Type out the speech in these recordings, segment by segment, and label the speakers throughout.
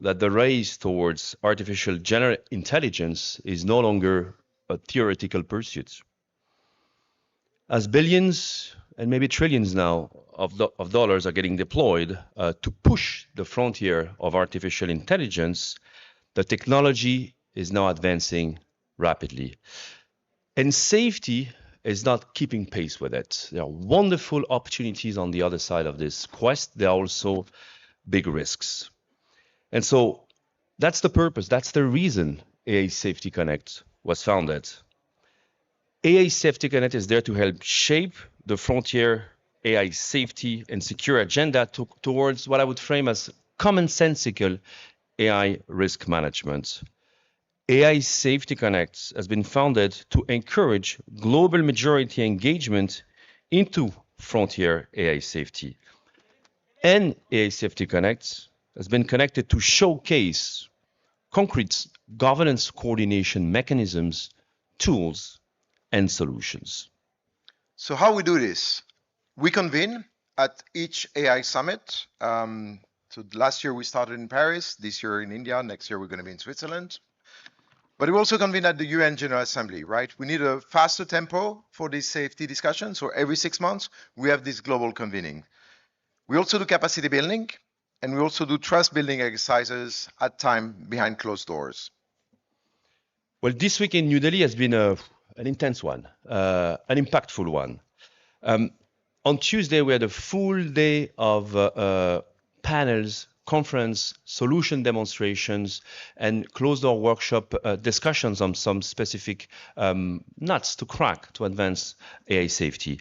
Speaker 1: that the race towards artificial general intelligence is no longer a theoretical pursuit. As billions and maybe trillions now of dollars are getting deployed to push the frontier of artificial intelligence, the technology is now advancing rapidly. And safety is not keeping pace with it. There are wonderful opportunities on the other side of this quest. There are also big risks. And so that's the purpose, that's the reason AI Safety Connect was founded. AI Safety Connect is there to help shape the frontier AI safety and secure agenda towards what I would frame as commonsensical AI risk management. AI Safety Connect has been founded to encourage global majority engagement into frontier AI safety. And AI Safety Connect has been connected to showcase concrete governance coordination mechanisms, tools, and solutions.
Speaker 2: So how we do this? We convene at each AI summit. So last year we started in Paris, this year in India, next year we're going to be in Switzerland. But we also convene at the UN General Assembly, right? We need a faster tempo for this safety discussion. So every 6 months, we have this global convening. We also do capacity building, and we also do trust building exercises at time behind closed doors.
Speaker 1: Well, this week in New Delhi has been an intense one, an impactful one. On Tuesday, we had a full day of panels, conference, solution demonstrations, and closed-door workshop discussions on some specific nuts to crack to advance AI safety.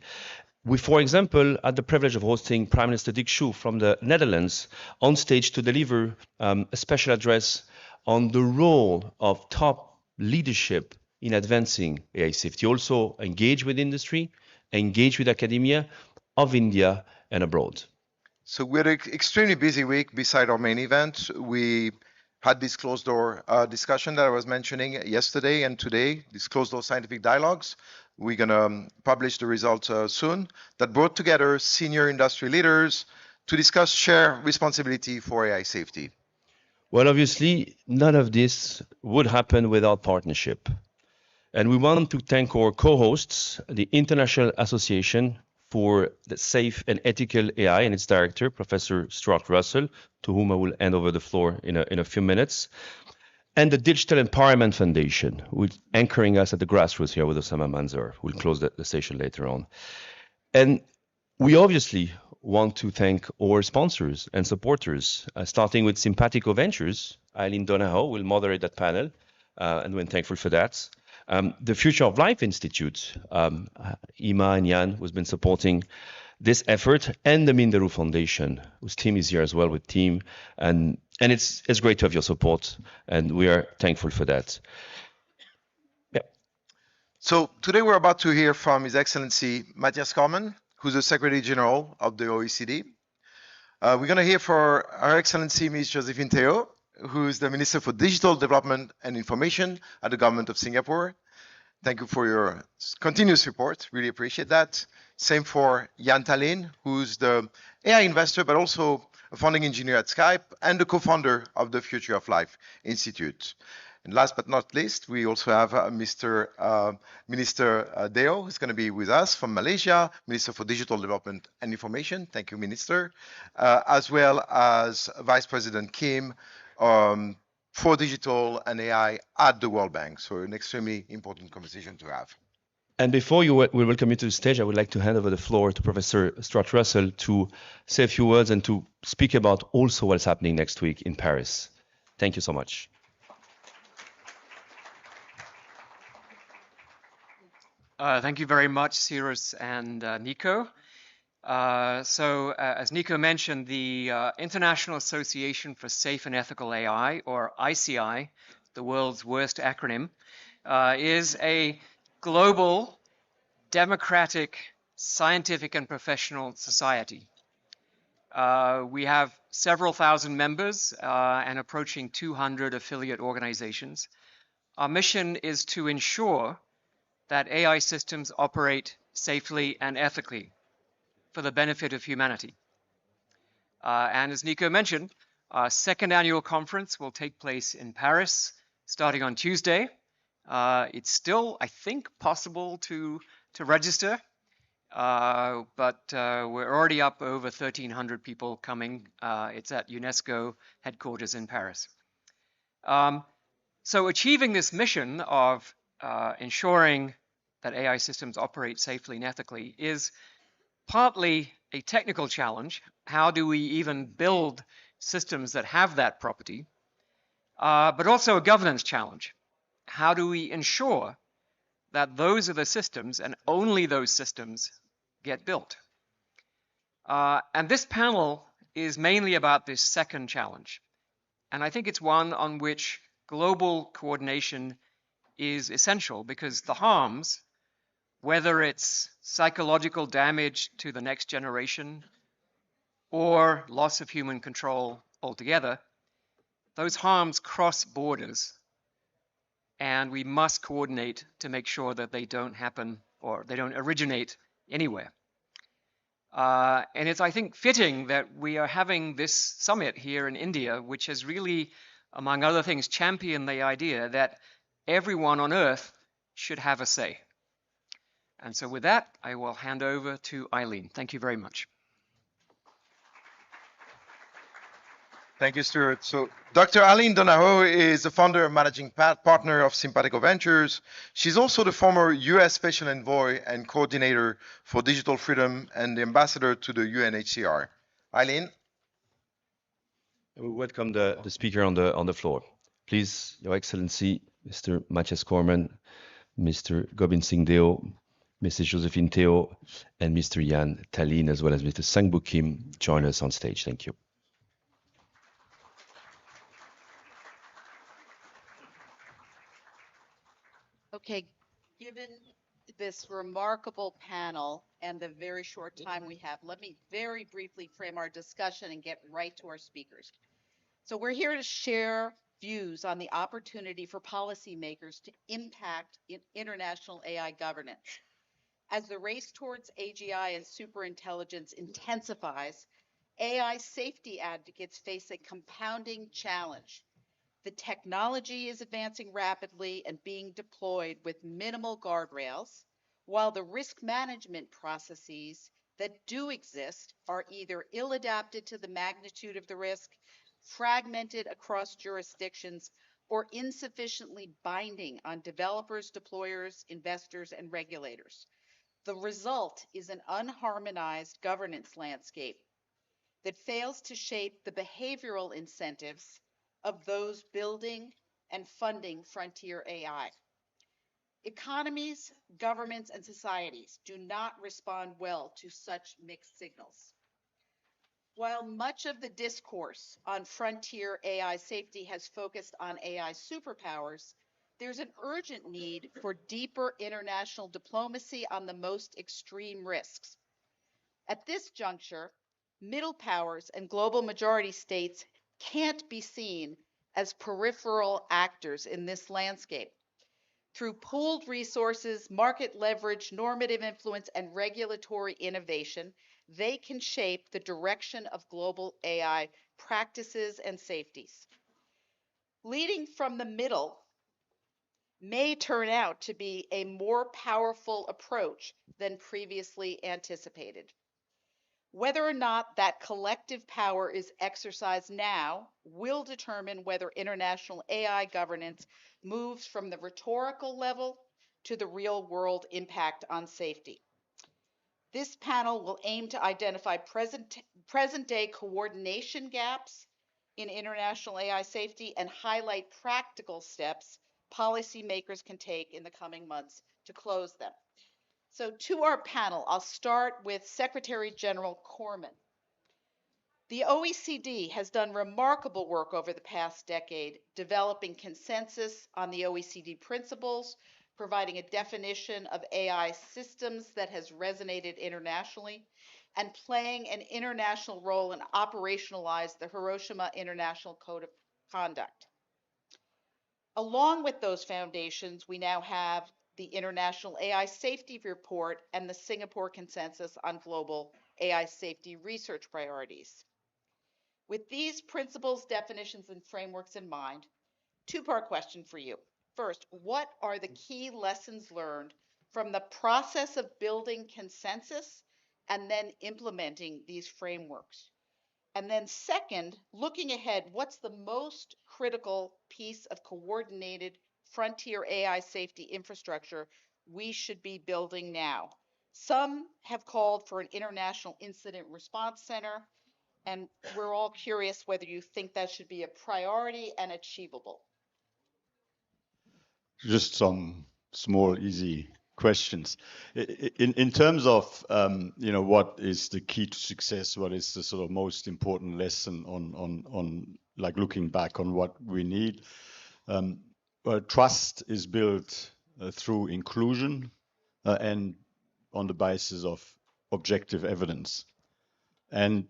Speaker 1: We, for example, had the privilege of hosting Prime Minister Dick Schoof from the Netherlands on stage to deliver a special address on the role of top leadership in advancing AI safety. Also engage with industry, engage with academia of India and abroad.
Speaker 2: So we had an extremely busy week beside our main event. We had this closed door discussion that I was mentioning yesterday and today, these closed door scientific dialogues. We're going to publish the results soon that brought together senior industry leaders to discuss shared responsibility for AI safety.
Speaker 1: Well, obviously, none of this would happen without partnership. And we want to thank our co-hosts, the International Association for the Safe and Ethical AI and its director, Professor Stuart Russell, to whom I will hand over the floor in a few minutes, and the Digital Empowerment Foundation, who's anchoring us at the grassroots here with Osama Manzoor. We'll close the session later on. And we obviously want to thank our sponsors and supporters, starting with Simpatico Ventures. Eileen Donahoe will moderate that panel, and we're thankful for that. The Future of Life Institute, Ima and Jan, who's been supporting this effort, and the Minderu Foundation, whose team is here as well with team. And it's great to have your support, and we are thankful for that. Yeah.
Speaker 2: So today we're about to hear from His Excellency Matthias Cormann, who's the Secretary General of the OECD. We're going to hear from Her Excellency Ms. Josephine Teo, who is the Minister for Digital Development and Information at the Government of Singapore. Thank you for your continuous support. Really appreciate that. Same for Jan Tallinn, who's the AI investor, but also a founding engineer at Skype and the co-founder of the Future of Life Institute. And last but not least, we also have Minister Deo, who's going to be with us from Malaysia, Minister for Digital Development and Information. Thank you, Minister. As well as Vice President Kim, for digital and AI at the World Bank. So an extremely important conversation to have.
Speaker 1: And before we welcome you to the stage, I would like to hand over the floor to Professor Stuart Russell to say a few words and to speak about also what's happening next week in Paris. Thank you so much.
Speaker 3: Thank you very much, Cyrus and Nico. As Nico mentioned, the International Association for Safe and Ethical AI, or ICI, the world's worst acronym, is a global, democratic, scientific and professional society. We have several thousand members and approaching 200 affiliate organizations. Our mission is to ensure that AI systems operate safely and ethically for the benefit of humanity. And as Nico mentioned, Our second annual conference will take place in Paris starting on Tuesday. It's still, I think, possible to register, but we're already up over 1,300 people coming. It's at UNESCO headquarters in Paris. So achieving this mission of ensuring that AI systems operate safely and ethically is partly a technical challenge. How do we even build systems that have that property? But also a governance challenge. How do we ensure that those are the systems and only those systems get built? And this panel is mainly about this second challenge. And I think it's one on which global coordination is essential because the harms, whether it's psychological damage to the next generation or loss of human control altogether, those harms cross borders, and we must coordinate to make sure that they don't happen or they don't originate anywhere. And it's, I think, fitting that we are having this summit here in India, which has really, among other things, championed the idea that everyone on Earth should have a say. And so with that, I will hand over to Eileen. Thank you very much.
Speaker 2: Thank you, Stuart. So Dr. Aline Donahoe is the founder and managing partner of Simpatico Ventures. She's also the former US Special Envoy and coordinator for digital freedom and the ambassador to the UNHCR. Eileen?
Speaker 1: We welcome the speaker on the floor. Please, Your Excellency, Mr. Matthias Cormann, Mr. Gobind Singh Deo, Mrs. Josephine Theo, and Mr. Yan Tallinn, as well as Mr. Sangbu Kim, join us on stage. Thank you.
Speaker 4: Okay, given this remarkable panel and the very short time we have, let me very briefly frame our discussion and get right to our speakers. So we're here to share views on the opportunity for policymakers to impact international AI governance. As the race towards AGI and superintelligence intensifies, AI safety advocates face a compounding challenge. The technology is advancing rapidly and being deployed with minimal guardrails, while the risk management processes that do exist are either ill-adapted to the magnitude of the risk, fragmented across jurisdictions, or insufficiently binding on developers, deployers, investors, and regulators. The result is an unharmonized governance landscape that fails to shape the behavioral incentives of those building and funding frontier AI. Economies, governments, and societies do not respond well to such mixed signals. While much of the discourse on frontier AI safety has focused on AI superpowers, there's an urgent need for deeper international diplomacy on the most extreme risks. At this juncture, middle powers and global majority states can't be seen as peripheral actors in this landscape. Through pooled resources, market leverage, normative influence, and regulatory innovation, they can shape the direction of global AI practices and safeties. Leading from the middle may turn out to be a more powerful approach than previously anticipated. Whether or not that collective power is exercised now will determine whether international AI governance moves from the rhetorical level to the real world impact on safety. This panel will aim to identify present day coordination gaps in international AI safety and highlight practical steps policymakers can take in the coming months to close them. So to our panel, I'll start with Secretary General Cormann. The OECD has done remarkable work over the past decade, developing consensus on the OECD principles, providing a definition of AI systems that has resonated internationally, and playing an international role in operationalize the Hiroshima International Code of Conduct. Along with those foundations, we now have the International AI Safety Report and the Singapore Consensus on Global AI Safety Research Priorities. With these principles, definitions, and frameworks in mind, two-part question for you. First, what are the key lessons learned from the process of building consensus and then implementing these frameworks? And then second, looking ahead, what's the most critical piece of coordinated frontier AI safety infrastructure we should be building now? Some have called for an international incident response center, and we're all curious whether you think that should be a priority and achievable.
Speaker 5: Just some small, easy questions. In terms of, what is the key to success? What is the sort of most important lesson on like looking back on what we need? Well, trust is built through inclusion and on the basis of objective evidence. And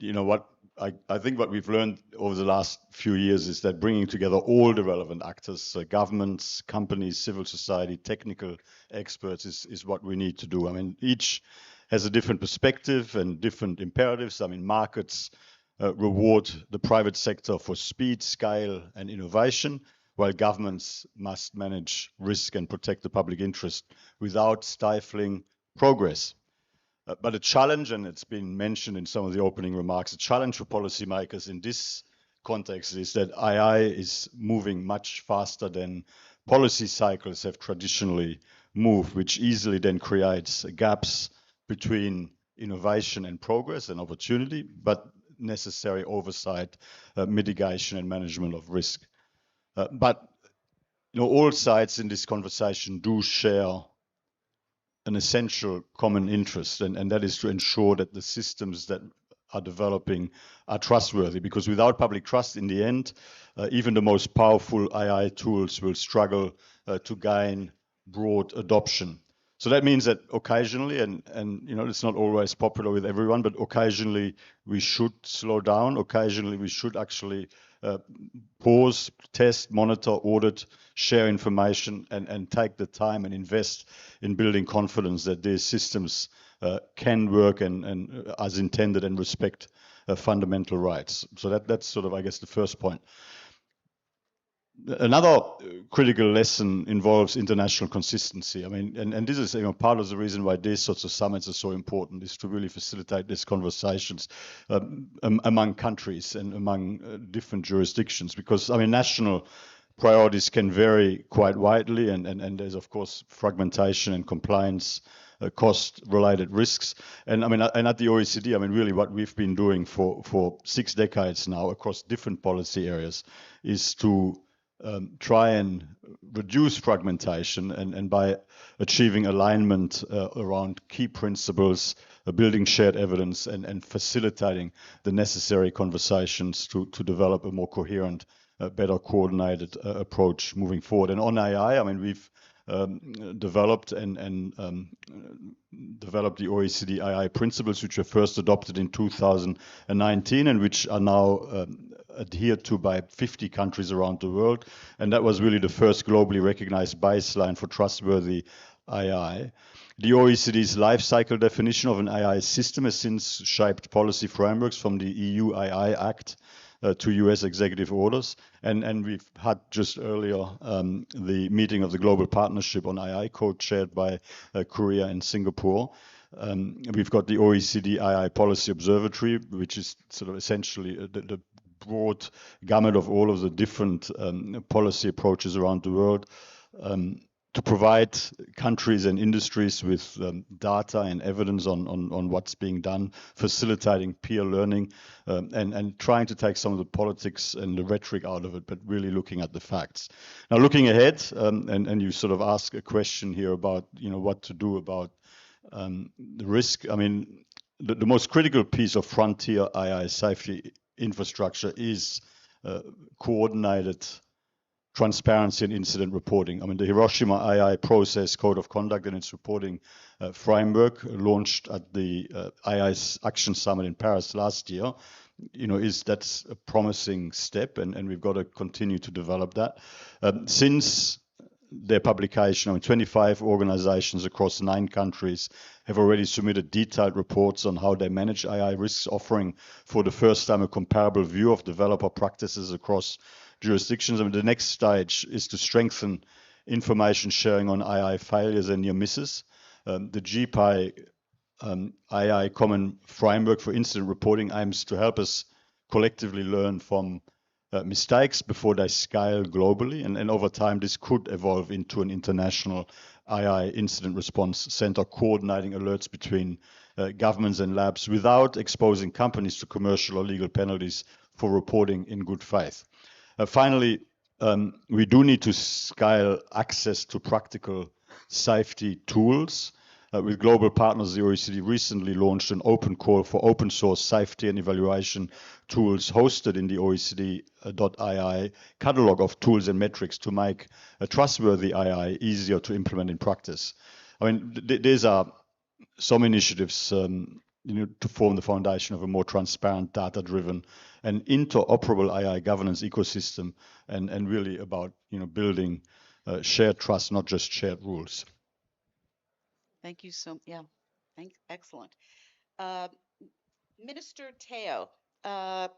Speaker 5: I think what we've learned over the last few years is that bringing together all the relevant actors, governments, companies, civil society, technical experts is what we need to do. I mean, each has a different perspective and different imperatives. I mean, markets reward the private sector for speed, scale, and innovation, while governments must manage risk and protect the public interest without stifling progress. But a challenge, and it's been mentioned in some of the opening remarks, a challenge for policymakers in this context is that AI is moving much faster than policy cycles have traditionally moved, which easily then creates gaps between innovation and progress and opportunity, but necessary oversight, mitigation, and management of risk. But all sides in this conversation do share an essential common interest, and that is to ensure that the systems that are developing are trustworthy, because without public trust in the end, even the most powerful AI tools will struggle to gain broad adoption. So that means that occasionally, and it's not always popular with everyone, but occasionally we should slow down. Occasionally we should actually pause, test, monitor, audit, share information, and take the time and invest in building confidence that these systems can work and as intended and respect fundamental rights. So that's sort of, I guess, the first point. Another critical lesson involves international consistency. I mean, and this is part of the reason why these sorts of summits are so important, is to really facilitate these conversations among countries and among different jurisdictions, because I mean, national priorities can vary quite widely, and there's of course fragmentation and compliance cost-related risks. And I mean, and at the OECD, I mean, really what we've been doing for 6 decades now across different policy areas is to try and reduce fragmentation, and by achieving alignment around key principles, building shared evidence, and facilitating the necessary conversations to develop a more coherent, better coordinated approach moving forward. And on AI, I mean, we've developed developed the OECD AI principles, which were first adopted in 2019 and which are now adhered to by 50 countries around the world. And that was really the first globally recognized baseline for trustworthy AI. The OECD's life cycle definition of an AI system has since shaped policy frameworks from the EU AI Act to US executive orders. And we've had just earlier the meeting of the Global Partnership on AI, co-chaired by Korea and Singapore. We've got the OECD AI Policy Observatory, which is sort of essentially the broad gamut of all of the different policy approaches around the world, to provide countries and industries with data and evidence on what's being done, facilitating peer learning, and trying to take some of the politics and the rhetoric out of it, but really looking at the facts. Now, looking ahead, and you sort of ask a question here about what to do about the risk. I mean, the most critical piece of frontier AI safety infrastructure is coordinated transparency and incident reporting. I mean, the Hiroshima AI Process Code of Conduct and its reporting framework, launched at the AI Action Summit in Paris last year, that's a promising step, and we've got to continue to develop that. Since their publication. I mean, 25 organizations across 9 countries have already submitted detailed reports on how they manage AI risks, offering for the first time a comparable view of developer practices across jurisdictions. I mean, the next stage is to strengthen information sharing on AI failures and near misses. The GPI AI Common Framework for Incident Reporting aims to help us collectively learn from mistakes before they scale globally. And over time, this could evolve into an international AI incident response center coordinating alerts between governments and labs without exposing companies to commercial or legal penalties for reporting in good faith. Finally, we do need to scale access to practical safety tools. With global partners, the OECD recently launched an open call for open source safety and evaluation tools hosted in the OECD.ai catalog of tools and metrics to make a trustworthy AI easier to implement in practice. I mean, these are some initiatives to form the foundation of a more transparent, data-driven, and interoperable AI governance ecosystem, and really about building shared trust, not just shared rules.
Speaker 4: Thank you so, yeah, excellent. Minister Teo, a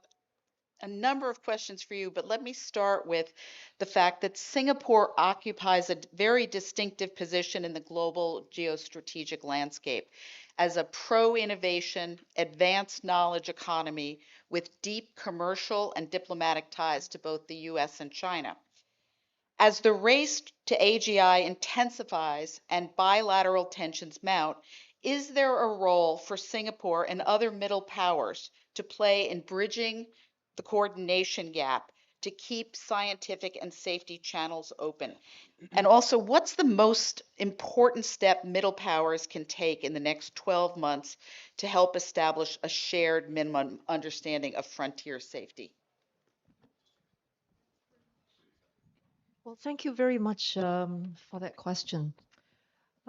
Speaker 4: number of questions for you, but let me start with the fact that Singapore occupies a very distinctive position in the global geostrategic landscape as a pro-innovation, advanced knowledge economy with deep commercial and diplomatic ties to both the US and China. As the race to AGI intensifies and bilateral tensions mount, is there a role for Singapore and other middle powers to play in bridging the coordination gap to keep scientific and safety channels open? And also, what's the most important step middle powers can take in the next 12 months to help establish a shared minimum understanding of frontier safety?
Speaker 6: Well, thank you very much for that question.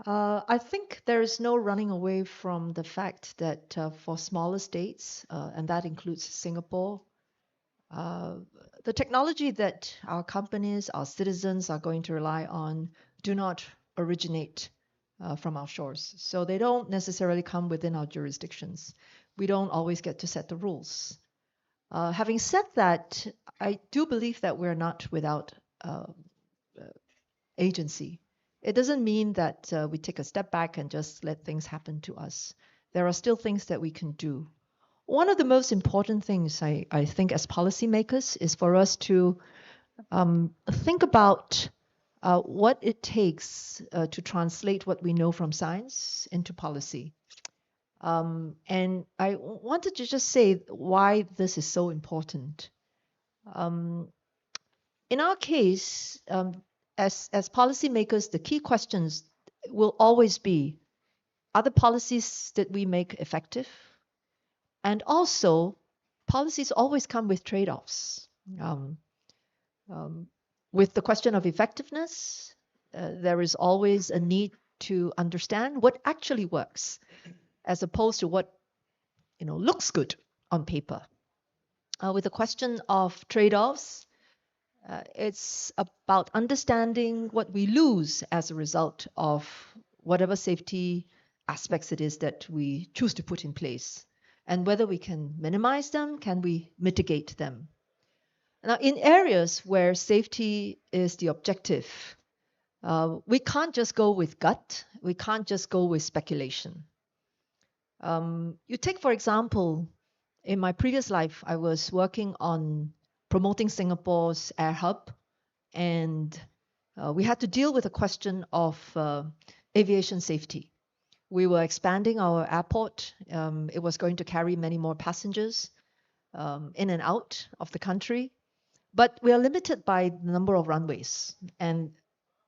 Speaker 6: I think there is no running away from the fact that for smaller states, and that includes Singapore, the technology that our companies, our citizens are going to rely on do not originate from our shores. So they don't necessarily come within our jurisdictions. We don't always get to set the rules. Having said that, I do believe that we're not without agency. It doesn't mean that we take a step back and just let things happen to us. There are still things that we can do. One of the most important things I think as policymakers is for us to think about what it takes to translate what we know from science into policy. And I wanted to just say why this is so important. In our case, as policymakers, the key questions will always be, are the policies that we make effective? And also, policies always come with trade-offs. With the question of effectiveness, there is always a need to understand what actually works, as opposed to what looks good on paper. With the question of trade-offs, it's about understanding what we lose as a result of whatever safety aspects it is that we choose to put in place, and whether we can minimize them, can we mitigate them. Now, in areas where safety is the objective, we can't just go with gut, we can't just go with speculation. You take, for example, in my previous life, I was working on promoting Singapore's air hub, and we had to deal with the question of aviation safety. We were expanding our airport. It was going to carry many more passengers in and out of the country, but we are limited by the number of runways. And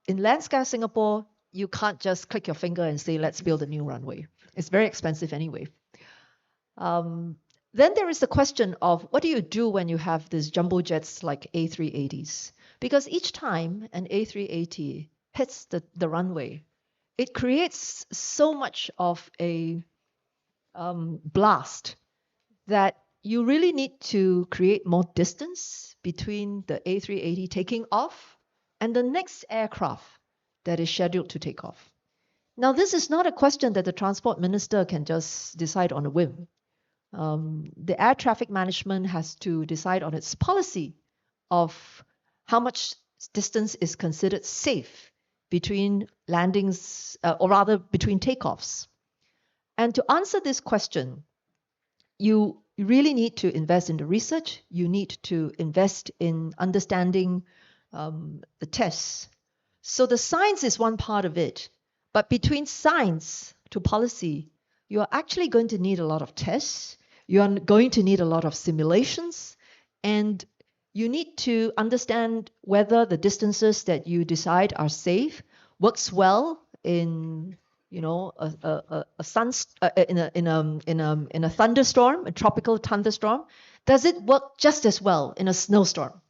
Speaker 6: in Landscar Singapore, you can't just click your finger and say, let's build a new runway. It's very expensive anyway. Then there is the question of what do you do when you have these jumbo jets like A380s? Because each time an A380 hits the runway, it creates so much of a blast that you really need to create more distance between the A380 taking off and the next aircraft that is scheduled to take off. Now, this is not a question that the transport minister can just decide on a whim. The air traffic management has to decide on its policy of how much distance is considered safe between landings, or rather between takeoffs. And to answer this question, you really need to invest in the research. You need to invest in understanding the tests. So the science is one part of it. But between science to policy, you are actually going to need a lot of tests. You are going to need a lot of simulations. And you need to understand whether the distances that you decide are safe, works well in in a thunderstorm, a tropical thunderstorm. Does it work just as well in a snowstorm?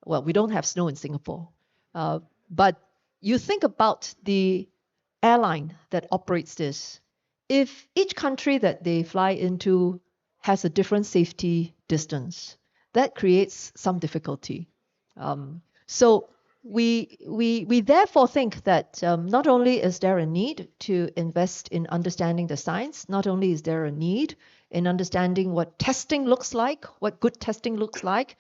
Speaker 6: Well, we don't have snow in Singapore, but you think about the airline that operates this. If each country that they fly into has a different safety distance, that creates some difficulty. So we therefore think that not only is there a need to invest in understanding the science, not only is there a need in understanding what testing looks like, what good testing looks like,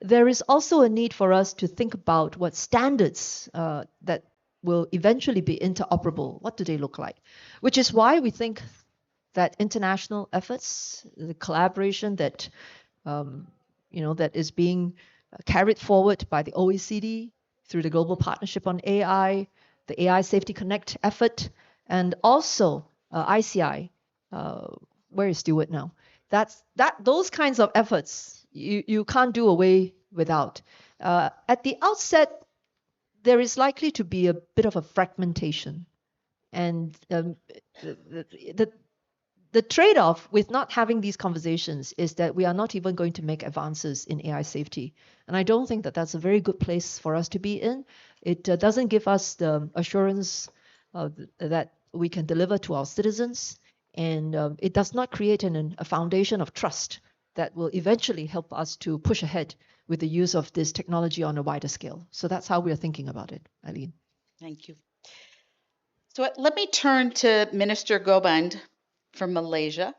Speaker 6: there is also a need for us to think about what standards that will eventually be interoperable. What do they look like? Which is why we think that international efforts, the collaboration that that is being carried forward by the OECD through the Global Partnership on AI, the AI Safety Connect effort, and also ICI. Where is Stuart now? Those kinds of efforts you can't do away without. At the outset, there is likely to be a bit of a fragmentation, and the trade-off with not having these conversations is that we are not even going to make advances in AI safety. And I don't think that that's a very good place for us to be in. It doesn't give us the assurance that we can deliver to our citizens. And it does not create a foundation of trust that will eventually help us to push ahead with the use of this technology on a wider scale. So that's how we're thinking about it, Eileen.
Speaker 4: Thank you. So let me turn to Minister Gobind from Malaysia,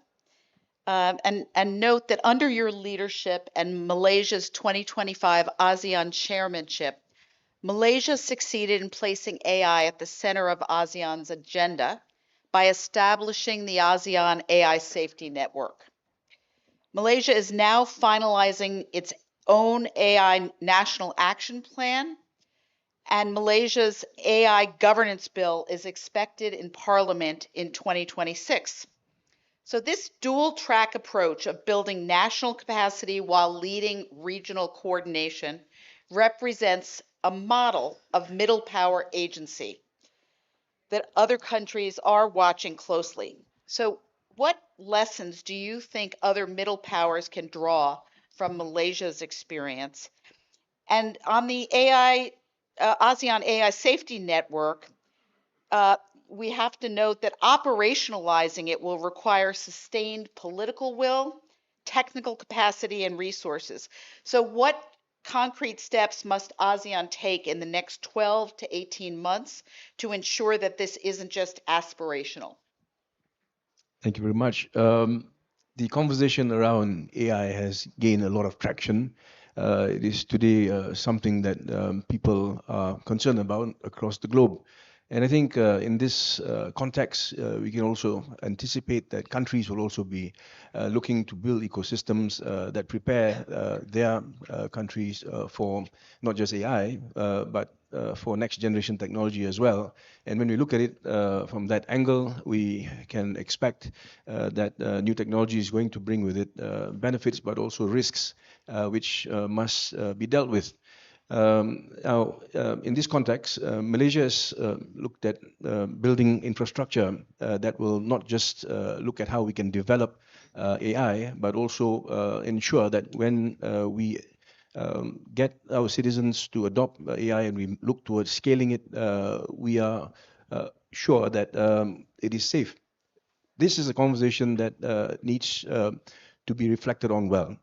Speaker 4: and note that under your leadership and Malaysia's 2025 ASEAN chairmanship, Malaysia succeeded in placing AI at the center of ASEAN's agenda by establishing the ASEAN AI Safety Network. Malaysia is now finalizing its own AI National Action Plan, and Malaysia's AI governance bill is expected in Parliament in 2026. So this dual track approach of building national capacity while leading regional coordination represents a model of middle power agency that other countries are watching closely. So what lessons do you think other middle powers can draw from Malaysia's experience? And on the ASEAN AI Safety Network, we have to note that operationalizing it will require sustained political will, technical capacity, and resources. So what concrete steps must ASEAN take in the next 12 to 18 months to ensure that this isn't just aspirational?
Speaker 7: Thank you very much. The conversation around AI has gained a lot of traction. It is today something that people are concerned about across the globe. And I think in this context, we can also anticipate that countries will also be looking to build ecosystems that prepare their countries for not just AI, but for next generation technology as well. And when we look at it from that angle, we can expect that new technology is going to bring with it benefits, but also risks, which must be dealt with. Now, in this context, Malaysia has looked at building infrastructure that will not just look at how we can develop AI, but also ensure that when we get our citizens to adopt AI and we look towards scaling it, we are sure that it is safe. This is a conversation that needs to be reflected on well.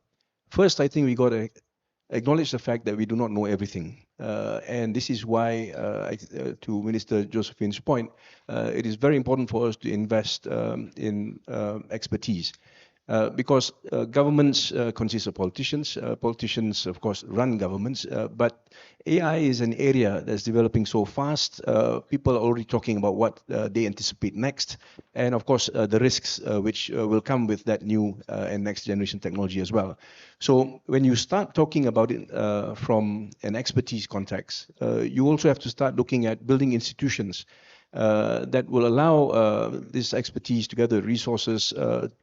Speaker 7: First, I think we got to acknowledge the fact that we do not know everything. And this is why, to Minister Josephine's point, it is very important for us to invest in expertise. Because governments consist of politicians. Politicians, of course, run governments. But AI is an area that's developing so fast. People are already talking about what they anticipate next. And of course, the risks which will come with that new and next generation technology as well. So when you start talking about it from an expertise context, you also have to start looking at building institutions that will allow this expertise together with resources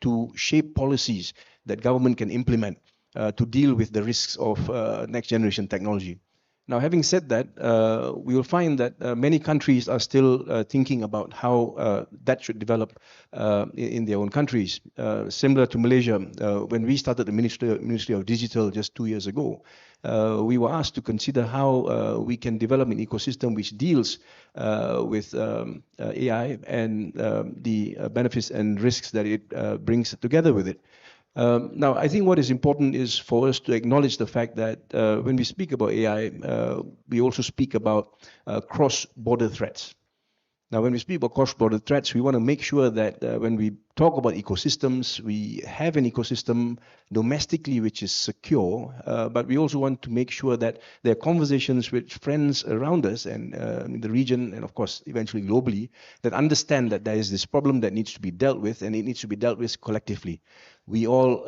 Speaker 7: to shape policies that government can implement to deal with the risks of next generation technology. Now, having said that, we will find that many countries are still thinking about how that should develop in their own countries. Similar to Malaysia, when we started the Ministry of Digital just 2 years ago, we were asked to consider how we can develop an ecosystem which deals with AI and the benefits and risks that it brings together with it. Now, I think what is important is for us to acknowledge the fact that when we speak about AI, we also speak about cross-border threats. Now, when we speak about cross-border threats, we want to make sure that when we talk about ecosystems, we have an ecosystem domestically which is secure, but we also want to make sure that there are conversations with friends around us and in the region, and of course, eventually globally, that understand that there is this problem that needs to be dealt with, and it needs to be dealt with collectively. We all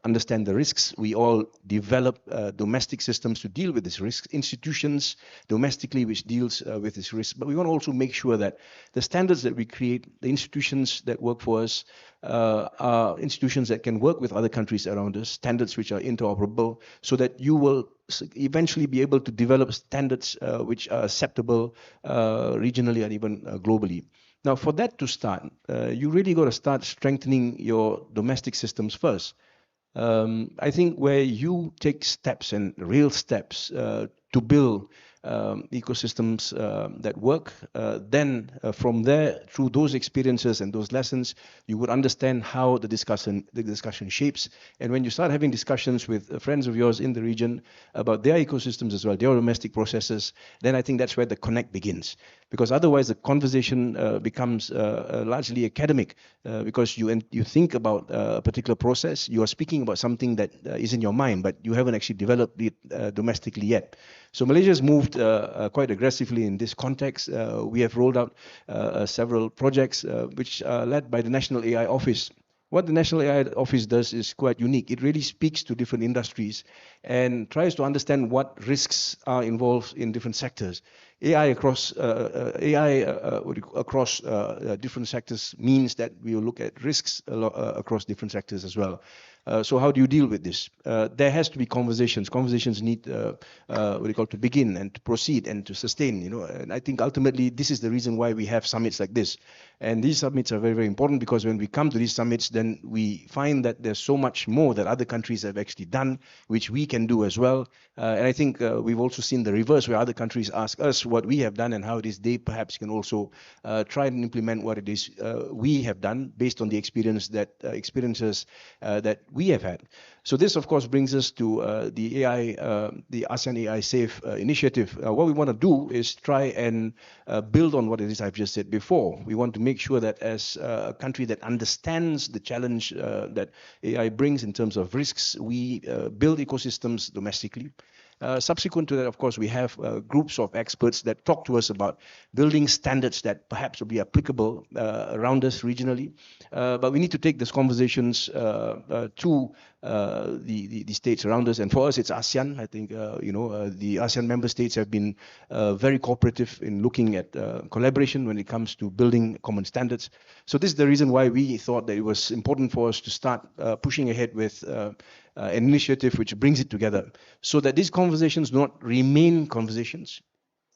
Speaker 7: understand the risks. We all develop domestic systems to deal with these risks, institutions domestically which deals with this risk. But we want to also make sure that the standards that we create, the institutions that work for us, are institutions that can work with other countries around us, standards which are interoperable, so that you will eventually be able to develop standards which are acceptable regionally and even globally. Now, for that to start, you really got to start strengthening your domestic systems first. I think where you take steps and real steps to build ecosystems that work, then from there, through those experiences and those lessons, you would understand how the discussion shapes. And when you start having discussions with friends of yours in the region about their ecosystems as well, their domestic processes, then I think that's where the connect begins. Because otherwise the conversation becomes largely academic, because you think about a particular process, you are speaking about something that is in your mind, but you haven't actually developed it domestically yet. So Malaysia has moved quite aggressively in this context. We have rolled out several projects which are led by the National AI Office. What the National AI Office does is quite unique. It really speaks to different industries and tries to understand what risks are involved in different sectors. AI across different sectors means that we will look at risks across different sectors as well. So how do you deal with this? There has to be conversations. Conversations need to begin and to proceed and to sustain. And I think ultimately this is the reason why we have summits like this. And these summits are very, very important, because when we come to these summits, then we find that there's so much more that other countries have actually done, which we can do as well. And I think we've also seen the reverse, where other countries ask us what we have done and how it is they perhaps can also try and implement what it is we have done based on the experiences that we have had. So this, of course, brings us to the ASEAN AI Safe initiative. What we want to do is try and build on what it is I've just said before. We want to make sure that as a country that understands the challenge that AI brings in terms of risks, we build ecosystems domestically. Subsequent to that, of course, we have groups of experts that talk to us about building standards that perhaps will be applicable around us regionally. But we need to take these conversations to the states around us. And for us, it's ASEAN. I think, the ASEAN member states have been very cooperative in looking at collaboration when it comes to building common standards. So this is the reason why we thought that it was important for us to start pushing ahead with an initiative which brings it together, so that these conversations do not remain conversations.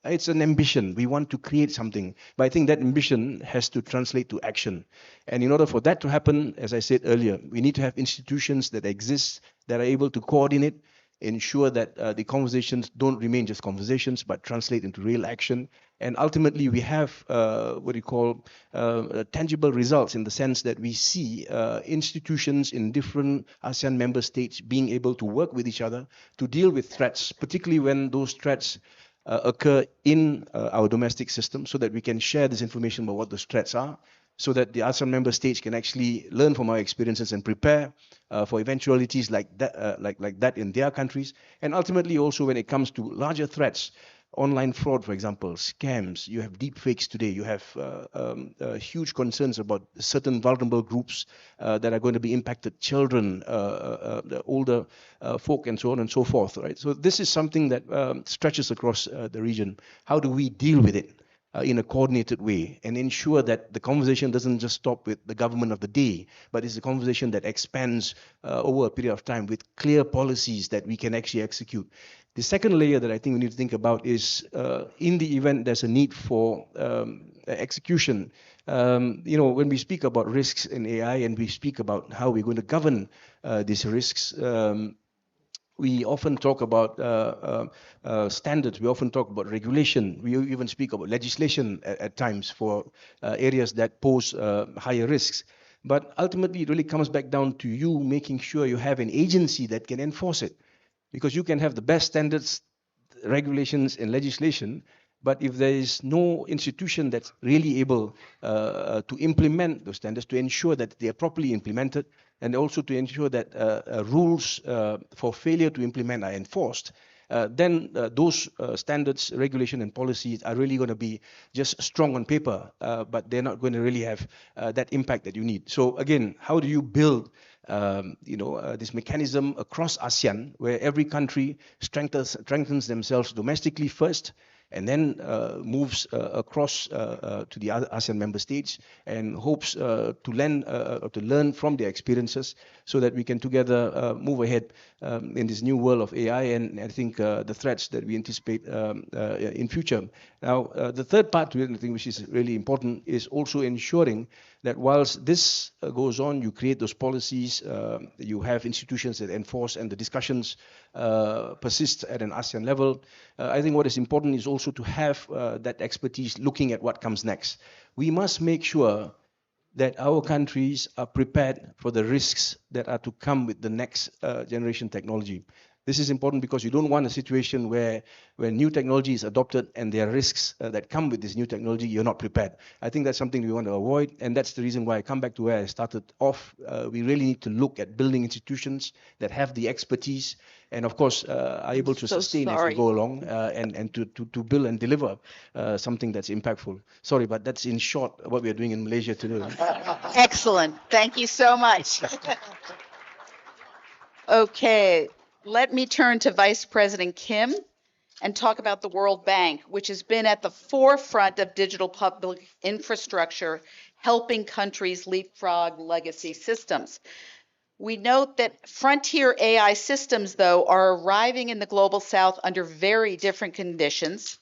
Speaker 7: It's an ambition. We want to create something. But I think that ambition has to translate to action. And in order for that to happen, as I said earlier, we need to have institutions that exist, that are able to coordinate, ensure that the conversations don't remain just conversations, but translate into real action. And ultimately, we have what you call tangible results in the sense that we see institutions in different ASEAN member states being able to work with each other to deal with threats, particularly when those threats occur in our domestic system, so that we can share this information about what those threats are, so that the ASEAN member states can actually learn from our experiences and prepare for eventualities like that in their countries. And ultimately, also when it comes to larger threats, online fraud, for example, scams, you have deep fakes today, you have huge concerns about certain vulnerable groups that are going to be impacted, children, the older folk, and so on and so forth, right? So this is something that stretches across the region. How do we deal with it in a coordinated way and ensure that the conversation doesn't just stop with the government of the day, but it's a conversation that expands over a period of time with clear policies that we can actually execute. The second layer that I think we need to think about is in the event there's a need for execution. When we speak about risks in AI and we speak about how we're going to govern these risks, we often talk about standards, we often talk about regulation, we even speak about legislation at times for areas that pose higher risks. But ultimately, it really comes back down to you making sure you have an agency that can enforce it. Because you can have the best standards, regulations, and legislation, but if there is no institution that's really able to implement those standards, to ensure that they are properly implemented, and also to ensure that rules for failure to implement are enforced, then those standards, regulation, and policies are really going to be just strong on paper, but they're not going to really have that impact that you need. So again, how do you build this mechanism across ASEAN, where every country strengthens themselves domestically first, and then moves across to the other ASEAN member states and hopes to learn from their experiences, so that we can together move ahead in this new world of AI and I think the threats that we anticipate in future. Now, the third part to it, I think, which is really important, is also ensuring that whilst this goes on, you create those policies, you have institutions that enforce, and the discussions persist at an ASEAN level. I think what is important is also to have that expertise looking at what comes next. We must make sure that our countries are prepared for the risks that are to come with the next generation technology. This is important because you don't want a situation where new technology is adopted and there are risks that come with this new technology, you're not prepared. I think that's something we want to avoid, and that's the reason why I come back to where I started off. We really need to look at building institutions that have the expertise and, of course, are able to sustain as we go along and to build and deliver something that's impactful. Sorry, but that's in short what we are doing in Malaysia today.
Speaker 4: Excellent. Thank you so much. Okay, let me turn to Vice President Kim and talk about the World Bank, which has been at the forefront of digital public infrastructure, helping countries leapfrog legacy systems. We note that frontier AI systems, though, are arriving in the Global South under very different conditions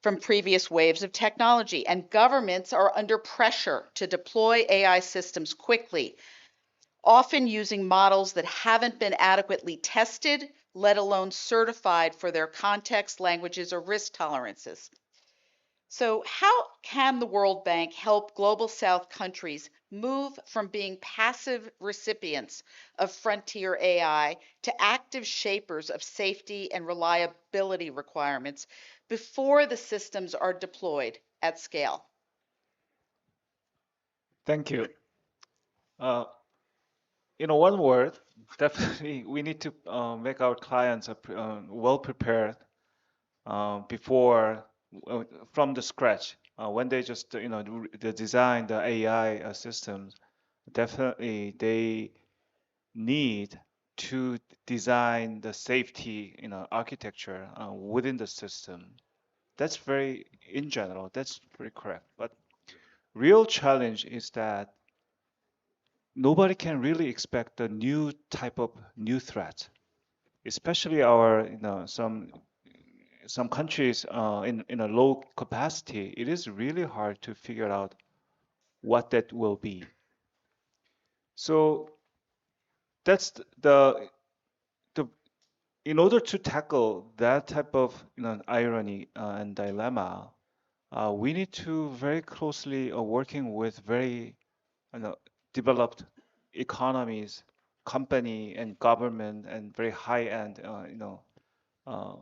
Speaker 4: from previous waves of technology, and governments are under pressure to deploy AI systems quickly, often using models that haven't been adequately tested, let alone certified for their context, languages, or risk tolerances. So how can the World Bank help Global South countries move from being passive recipients of frontier AI to active shapers of safety and reliability requirements before the systems are deployed at scale?
Speaker 8: Thank you. One word, definitely we need to make our clients well prepared before from the scratch. When they just they design the AI systems, definitely they need to design the safety architecture within the system. That's very, in general, that's very correct. But real challenge is that nobody can really expect a new type of new threat, especially our some countries in a low capacity. It is really hard to figure out what that will be. So that's the in order to tackle that type of irony and dilemma, we need to very closely working with very developed economies, company and government, and very high-end uh,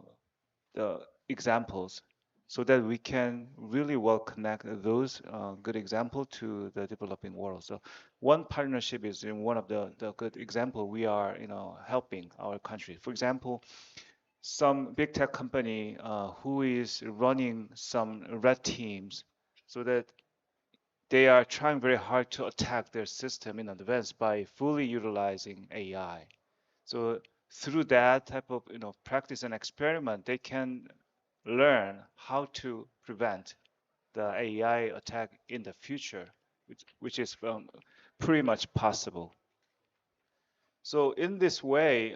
Speaker 8: the examples, so that we can really well connect those good example to the developing world. So one partnership is in one of the good example we are helping our country. For example, some big tech company who is running some red teams, so that they are trying very hard to attack their system in advance by fully utilizing AI. So through that type of practice and experiment, they can learn how to prevent the AI attack in the future, which is pretty much possible. So in this way,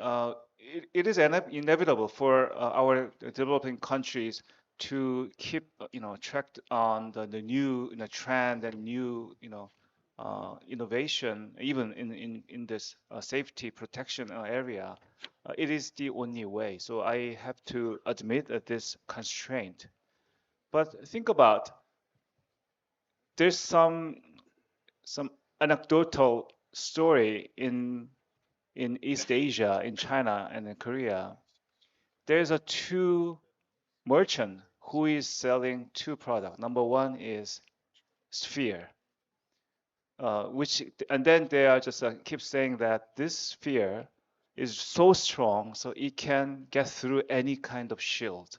Speaker 8: it is inevitable for our developing countries to keep track on the new trend and new innovation, even in this safety protection area. It is the only way. So I have to admit that this constraint. But think about, there's some anecdotal story in East Asia, in China and in Korea. There's a two merchant who is selling two products. Number one is sphere, and then they are just keep saying that this sphere is so strong, so it can get through any kind of shield.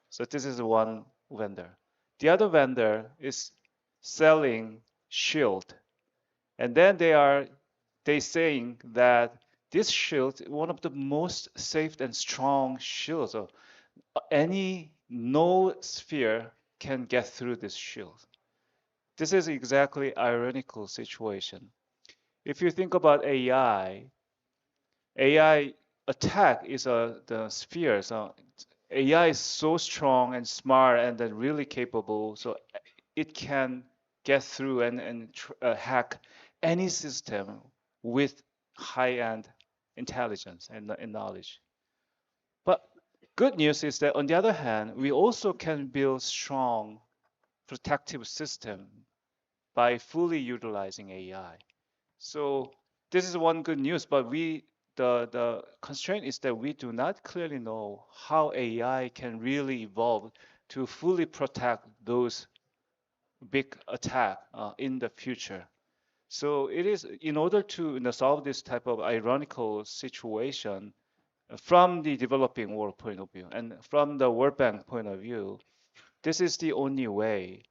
Speaker 8: So this is one vendor. The other vendor is selling shield, and then they saying that this shield is one of the most safe and strong shields. So no sphere can get through this shield. This is exactly ironical situation. If you think about AI attack is the sphere. So AI is so strong and smart and then really capable, so it can get through and hack any system with high-end intelligence and knowledge. But good news is that on the other hand, we also can build strong protective system by fully utilizing AI. So this is one good news, but the constraint is that we do not clearly know how AI can really evolve to fully protect those big attack in the future. So it is in order to solve this type of ironical situation from the developing world point of view and from the World Bank point of view, this is the only way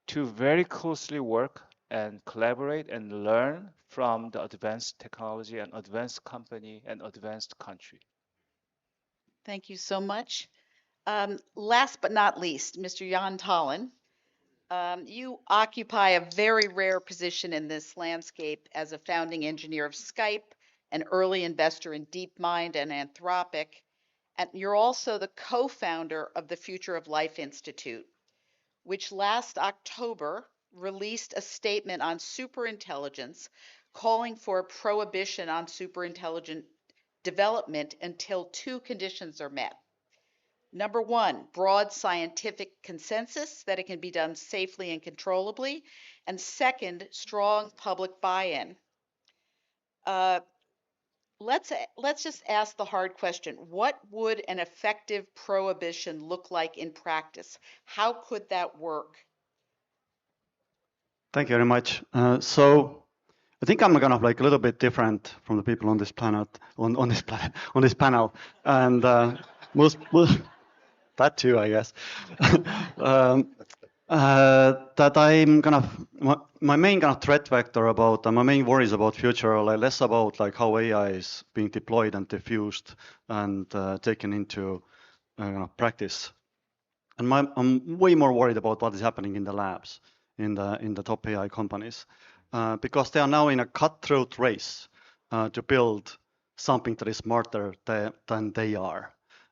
Speaker 8: to very closely work and collaborate and learn from the advanced technology and advanced company and advanced country.
Speaker 4: Thank you so much. Last but not least, Mr. Jan Tallinn, you occupy a very rare position in this landscape as a founding engineer of Skype, an early investor in DeepMind and Anthropic, and you're also the co-founder of the Future of Life Institute, which last October released a statement on superintelligence calling for a prohibition on superintelligent development until two conditions are met. Number one, broad scientific consensus that it can be done safely and controllably. And second, strong public buy-in. Let's just ask the hard question. What would an effective prohibition look like in practice? How could that work?
Speaker 9: Thank you very much. So I think I'm kind of like a little bit different from the people on this planet, on this panel, and most that too, I guess. That I'm kind of my main kind of threat vector about my main worries about future are like less about like how AI is being deployed and diffused and taken into practice, and I'm way more worried about what is happening in the labs in the top AI companies because they are now in a cutthroat race to build something that is smarter than they are.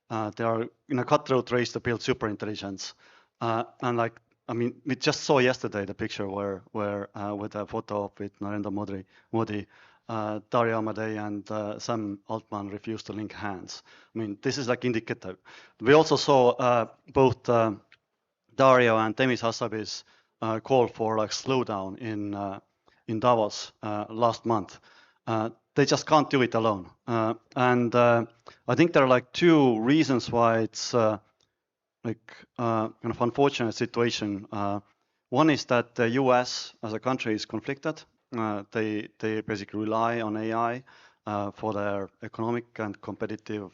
Speaker 9: They are in a cutthroat race to build superintelligence, and like I mean, we just saw yesterday the picture where with a photo with Narendra Modi Dario Amadei and Sam Altman refused to link hands. I mean, this is like indicative. We also saw both Dario and Demis Hassabis call for like slowdown in Davos last month. They just can't do it alone. And I think there are like two reasons why it's kind of unfortunate situation. One is that the US as a country is conflicted. They basically rely on AI for their economic and competitive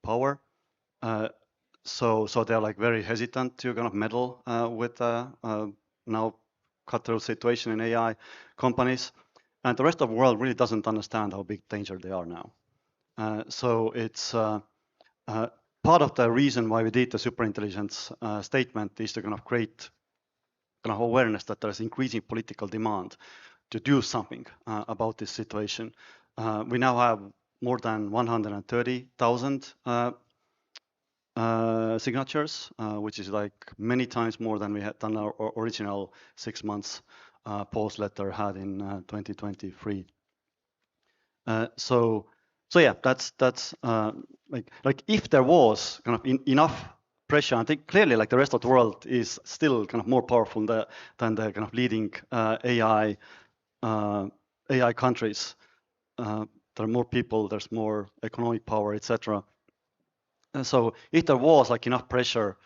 Speaker 9: power. So they're like very hesitant to kind of meddle with now cutthroat situation in AI companies. And the rest of the world really doesn't understand how big danger they are now. So it's part of the reason why we did the superintelligence statement is to kind of create kind of awareness that there's increasing political demand to do something about this situation. We now have more than 130,000 signatures, which is like many times more than we had done our original 6 months post letter had in 2023. So yeah, that's like if there was kind of enough pressure, I think clearly like the rest of the world is still kind of more powerful than the kind of leading AI countries. There are more people, there's more economic power, etc. And so if there was like enough pressure,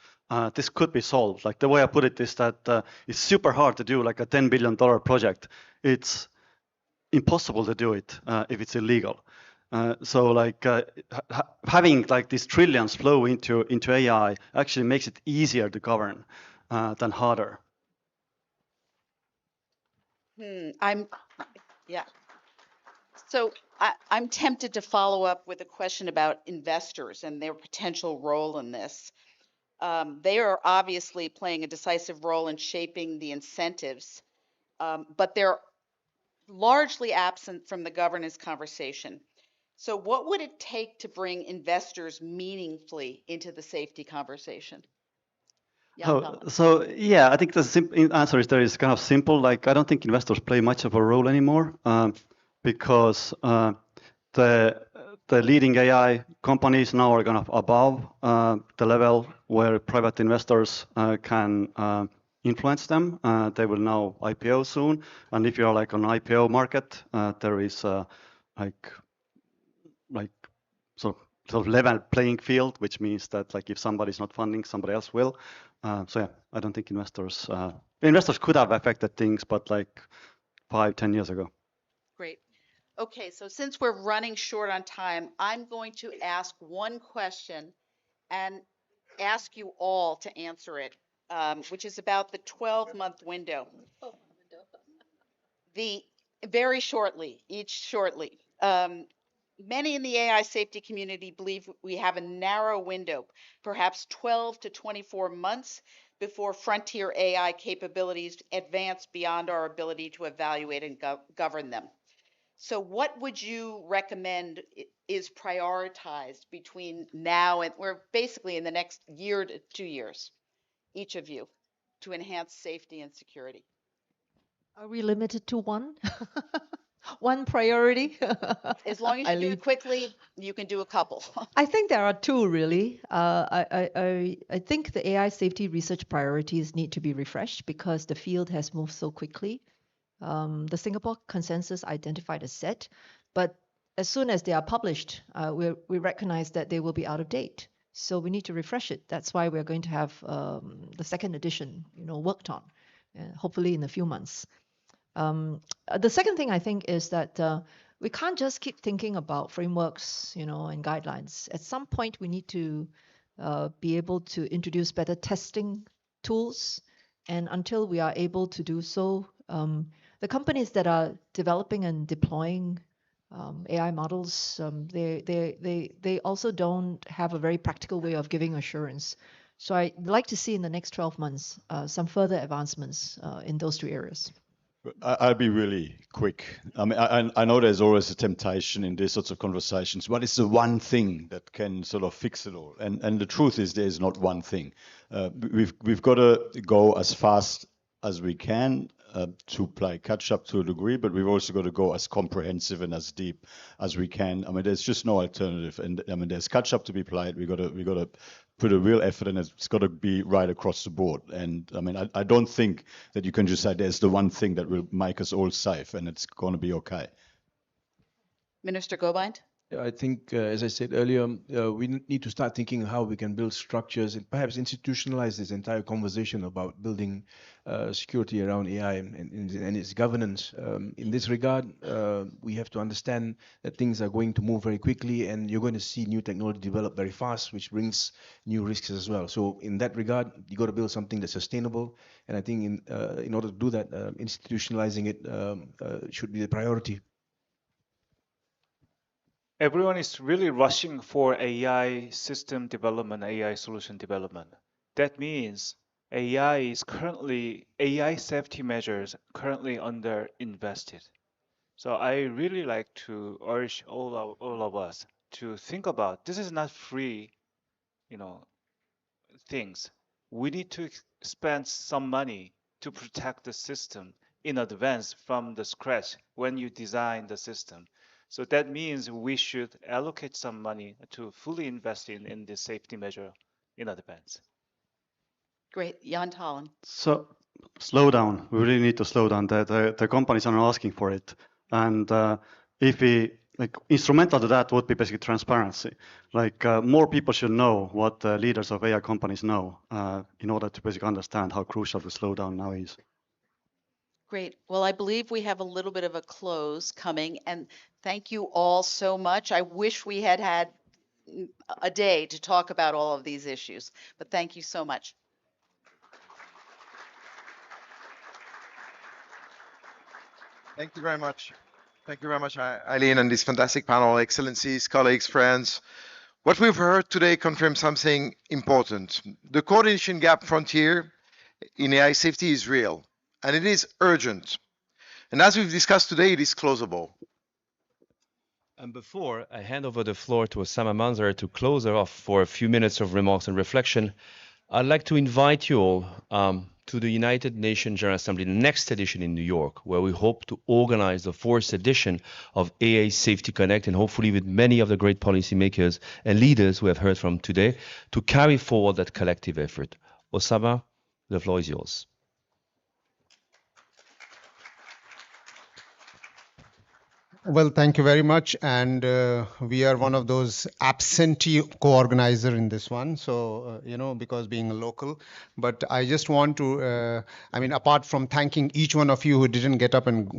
Speaker 9: this could be solved. Like the way I put it is that it's super hard to do like a $10 billion project. It's impossible to do it if it's illegal. So like having like these trillions flow into AI actually makes it easier to govern than harder.
Speaker 4: Yeah. So I'm tempted to follow up with a question about investors and their potential role in this. They are obviously playing a decisive role in shaping the incentives, but they're largely absent from the governance conversation. So what would it take to bring investors meaningfully into the safety conversation?
Speaker 9: So yeah, I think the answer is there is kind of simple. Like I don't think investors play much of a role anymore because the leading AI companies now are kind of above the level where private investors can influence them. They will now IPO soon, and if you're like on IPO market, there is like sort of level playing field, which means that like if somebody's not funding, somebody else will. So yeah, I don't think investors could have affected things, but like 5-10 years ago.
Speaker 4: Great. Okay, so since we're running short on time, I'm going to ask one question and ask you all to answer it, which is about the 12-month window. Very shortly, each shortly. Many in the AI safety community believe we have a narrow window, perhaps 12 to 24 months before frontier AI capabilities advance beyond our ability to evaluate and govern them. So what would you recommend is prioritized between now and we're basically in the next year to 2 years, each of you, to enhance safety and security?
Speaker 6: Are we limited to one? One priority?
Speaker 4: As long as you do it quickly, you can do a couple.
Speaker 6: I think there are two really. I think the AI safety research priorities need to be refreshed because the field has moved so quickly. The Singapore consensus identified a set, but as soon as they are published, we recognize that they will be out of date. So we need to refresh it. That's why we're going to have the second edition, worked on, hopefully in a few months. The second thing I think is that we can't just keep thinking about frameworks, and guidelines. At some point, we need to be able to introduce better testing tools. And until we are able to do so, the companies that are developing and deploying AI models, they also don't have a very practical way of giving assurance. So I'd like to see in the next 12 months some further advancements in those two areas.
Speaker 5: I'll be really quick. I mean, I know there's always a temptation in these sorts of conversations. What is the one thing that can sort of fix it all? And the truth is, there's not one thing. We've got to go as fast as we can to play catch up to a degree, but we've also got to go as comprehensive and as deep as we can. I mean, there's just no alternative, and I mean, there's catch up to be played. We got to put a real effort in it. It's got to be right across the board. And I mean, I don't think that you can just say there's the one thing that will make us all safe and it's going to be okay.
Speaker 4: Minister Gobind?
Speaker 7: Yeah, I think, as I said earlier, we need to start thinking how we can build structures and perhaps institutionalize this entire conversation about building security around AI and its governance. In this regard, we have to understand that things are going to move very quickly, and you're going to see new technology develop very fast, which brings new risks as well. So in that regard, you got to build something that's sustainable, and I think in order to do that, institutionalizing it should be the priority.
Speaker 8: Everyone is really rushing for AI system development, AI solution development. That means AI safety measures currently under invested. So I really like to urge all of us to think about this is not free, things. We need to spend some money to protect the system in advance from the scratch when you design the system. So that means we should allocate some money to fully invest in this safety measure in advance.
Speaker 4: Great. Jan Tallinn.
Speaker 9: So slow down. We really need to slow down. The companies are not asking for it. And if we like instrumental to that would be basically transparency. Like more people should know what the leaders of AI companies know in order to basically understand how crucial the slowdown now is.
Speaker 4: Great. Well, I believe we have a little bit of a close coming, and thank you all so much. I wish we had had a day to talk about all of these issues, but thank you so much.
Speaker 2: Thank you very much. Thank you very much, Eileen, and this fantastic panel, excellencies, colleagues, friends. What we've heard today confirms something important. The coordination gap frontier in AI safety is real, and it is urgent. And as we've discussed today, it is closable.
Speaker 1: And before I hand over the floor to Osama Manzar to close her off for a few minutes of remarks and reflection, I'd like to invite you all to the United Nations General Assembly, the next edition in New York, where we hope to organize the 4th edition of AI Safety Connect, and hopefully with many of the great policymakers and leaders we have heard from today, to carry forward that collective effort. Osama, the floor is yours.
Speaker 10: Well, thank you very much. And we are one of those absentee co-organizer in this one. So, because being a local, but I just want to, apart from thanking each one of you who didn't get up and,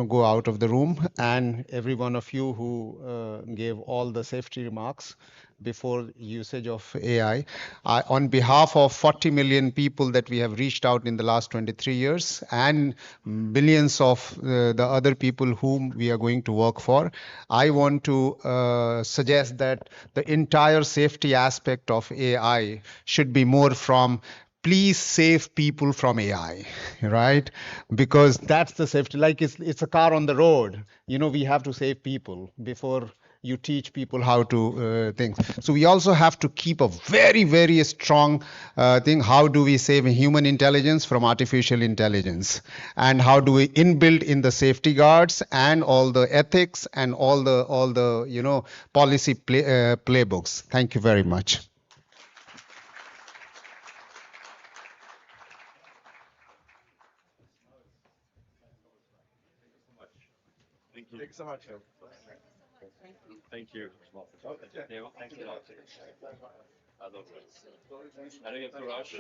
Speaker 10: go out of the room, and every one of you who gave all the safety remarks before usage of AI. On behalf of 40 million people that we have reached out in the last 23 years and billions of the other people whom we are going to work for, I want to suggest that the entire safety aspect of AI should be more from please save people from AI, right? Because that's the safety. Like it's a car on the road. We have to save people before you teach people how to things. So we also have to keep a very, very strong thing. How do we save human intelligence from artificial intelligence? And how do we inbuild in the safety guards and all the ethics and all the policy playbooks? Thank you very much.
Speaker 2: Thanks so much.
Speaker 1: Thank you. Thank you. I know you have to rush.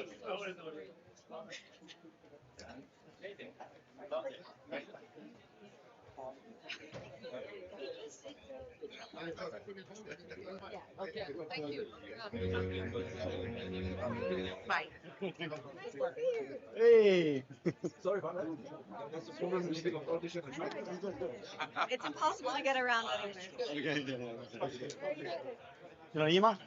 Speaker 4: Okay. Thank you. Bye.
Speaker 10: Hey.
Speaker 11: Sorry about that.
Speaker 12: It's impossible to get around anyway.
Speaker 9: Ima?